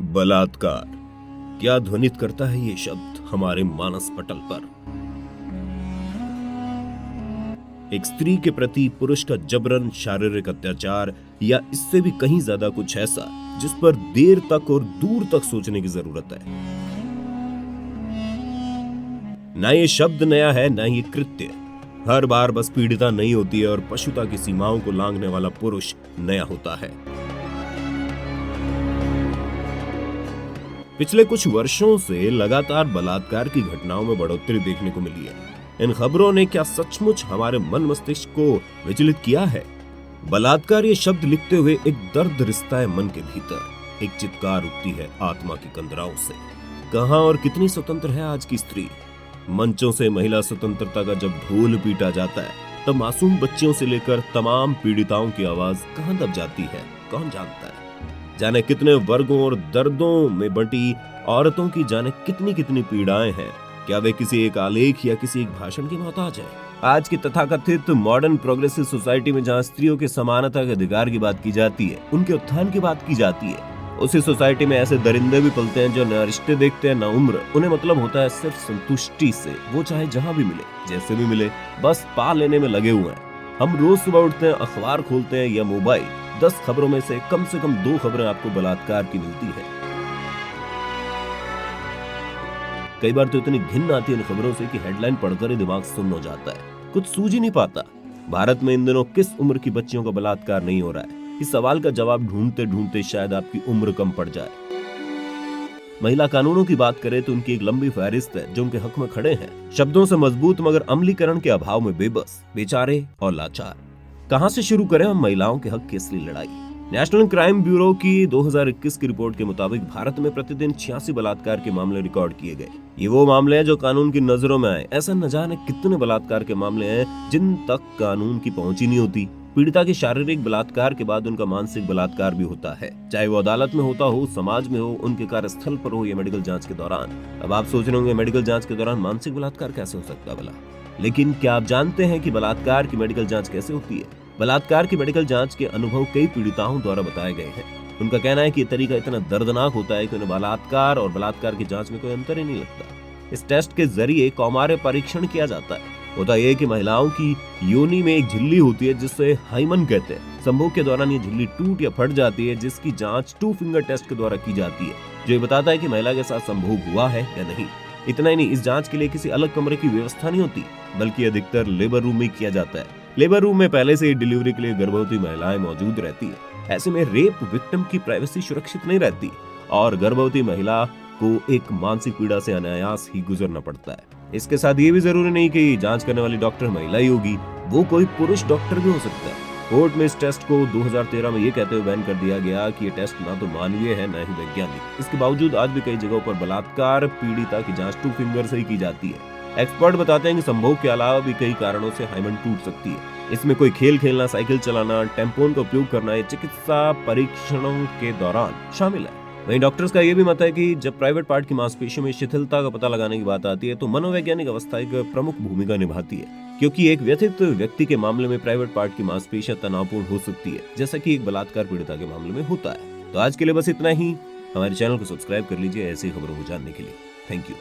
बलात्कार, क्या ध्वनित करता है ये शब्द हमारे मानस पटल पर। एक स्त्री के प्रति पुरुष का जबरन शारीरिक अत्याचार या इससे भी कहीं ज्यादा कुछ ऐसा जिस पर देर तक और दूर तक सोचने की जरूरत है। ना ये शब्द नया है, ना ये कृत्य। हर बार बस पीड़िता नई होती है और पशुता की सीमाओं को लांघने वाला पुरुष नया होता है। पिछले कुछ वर्षों से लगातार बलात्कार की घटनाओं में बढ़ोतरी देखने को मिली है। इन खबरों ने क्या सचमुच हमारे मन मस्तिष्क को विचलित किया है? बलात्कार ये शब्द लिखते हुए एक दर्द रिश्ता है मन के भीतर। एक चित्कार उठती है आत्मा की कंदराओं से। कहां और कितनी स्वतंत्र है आज की स्त्री? मंचों से महिला स्वतंत्रता का जब ढोल पीटा जाता है, तब मासूम बच्चियों से लेकर तमाम पीड़िताओं की आवाज कहां दब जाती है, कौन जानता है? जाने कितने वर्गों और दर्दों में बंटी औरतों की जाने कितनी कितनी पीड़ाएं हैं। क्या वे किसी एक आलेख या किसी एक भाषण की मोहताज है? आज की तथाकथित मॉडर्न प्रोग्रेसिव सोसाइटी में जहां स्त्रियों के समानता के अधिकार की बात की जाती है, उनके उत्थान की बात की जाती है, उसी सोसाइटी में ऐसे दरिंदे भी पलते हैं जो न रिश्ते देखते हैं न उम्र। उन्हें मतलब होता है सिर्फ संतुष्टि से, वो चाहे जहां भी मिले, जैसे भी मिले, बस पा लेने में लगे हुए हैं। हम रोज सुबह उठते हैं, अखबार खोलते हैं या मोबाइल, 10 खबरों में से कम 2 खबरें आपको बलात्कार की मिलती है। कई बार तो इतनी घिन आती है इन खबरों से कि हेडलाइन पढ़कर ही दिमाग सुन्न हो जाता है। कुछ सूझ ही नहीं पाता, भारत में इन दिनों किस उम्र की बच्चियों का बलात्कार नहीं हो रहा है। इस सवाल का जवाब ढूंढते ढूंढते शायद आपकी उम्र कम पड़ जाए। महिला कानूनों की बात करें तो उनकी एक लंबी फहरिस्त है जो उनके हक में खड़े हैं, शब्दों से मजबूत मगर अमलीकरण के अभाव में बेबस, बेचारे और लाचार। कहां से शुरू करें हम महिलाओं के हक की असली लड़ाई? नेशनल क्राइम ब्यूरो की 2021 की रिपोर्ट के मुताबिक भारत में प्रतिदिन 86 बलात्कार के मामले रिकॉर्ड किए गए। ये वो मामले हैं जो कानून की नजरों में आए। ऐसा न जाने कितने बलात्कार के मामले हैं जिन तक कानून की पहुंच ही नहीं होती। पीड़िता के शारीरिक बलात्कार के बाद उनका मानसिक बलात्कार भी होता है, चाहे वो अदालत में होता हो, समाज में हो, उनके कार्यस्थल पर हो या मेडिकल जांच के दौरान। अब आप सोच रहे होंगे मेडिकल जांच के दौरान मानसिक बलात्कार कैसे हो सकता है भला? लेकिन क्या आप जानते हैं कि बलात्कार की मेडिकल जांच कैसे होती है? बलात्कार की मेडिकल जांच के अनुभव कई पीड़िताओं द्वारा बताए गए हैं। उनका कहना है कि यह तरीका इतना दर्दनाक होता है कि उन्हें बलात्कार और बलात्कार की जांच में कोई अंतर ही नहीं लगता। इस टेस्ट के जरिए कौमार्य परीक्षण किया जाता है। होता यह कि महिलाओं की योनि में एक झिल्ली होती है जिसे हाइमन कहते हैं। संभोग के दौरान ये झिल्ली टूट या फट जाती है, जिसकी जांच 2 फिंगर टेस्ट के द्वारा की जाती है, जो ये बताता है कि महिला के साथ संभोग हुआ है या नहीं। इतना ही नहीं, इस जांच के लिए किसी अलग कमरे की व्यवस्था नहीं होती, बल्कि अधिकतर लेबर रूम में किया जाता है। लेबर रूम में पहले से ही डिलीवरी के लिए गर्भवती महिलाएं मौजूद रहती है। ऐसे में रेप विक्टिम की प्राइवेसी सुरक्षित नहीं रहती और गर्भवती महिला को एक मानसिक पीड़ा से अनायास ही गुजरना पड़ता है। इसके साथ ये भी जरूरी नहीं कि जांच करने वाली डॉक्टर महिला ही होगी, वो कोई पुरुष डॉक्टर भी हो सकता है। कोर्ट में इस टेस्ट को 2013 में ये कहते हुए बैन कर दिया गया कि ये टेस्ट ना तो मानवीय है, ना ही वैज्ञानिक। इसके बावजूद आज भी कई जगहों पर बलात्कार पीड़िता की जांच 2 फिंगर से ही की जाती है। एक्सपर्ट बताते हैं कि संभोग के अलावा भी कई कारणों से हाइमन टूट सकती है। इसमें कोई खेल खेलना, साइकिल चलाना, टेम्पोन का उपयोग करना या चिकित्सा परीक्षणों के दौरान शामिल है। वहीं डॉक्टर्स का यह भी मत है कि जब प्राइवेट पार्ट की मांसपेशियों में शिथिलता का पता लगाने की बात आती है तो मनोवैज्ञानिक अवस्था एक प्रमुख भूमिका निभाती है, क्योंकि एक व्यथित व्यक्ति के मामले में प्राइवेट पार्ट की मांसपेशियां तनावपूर्ण हो सकती है, जैसा कि एक बलात्कार पीड़िता के मामले में होता है। तो आज के लिए बस इतना ही। हमारे चैनल को सब्सक्राइब कर लीजिए ऐसी खबरों को जानने के लिए। Thank you.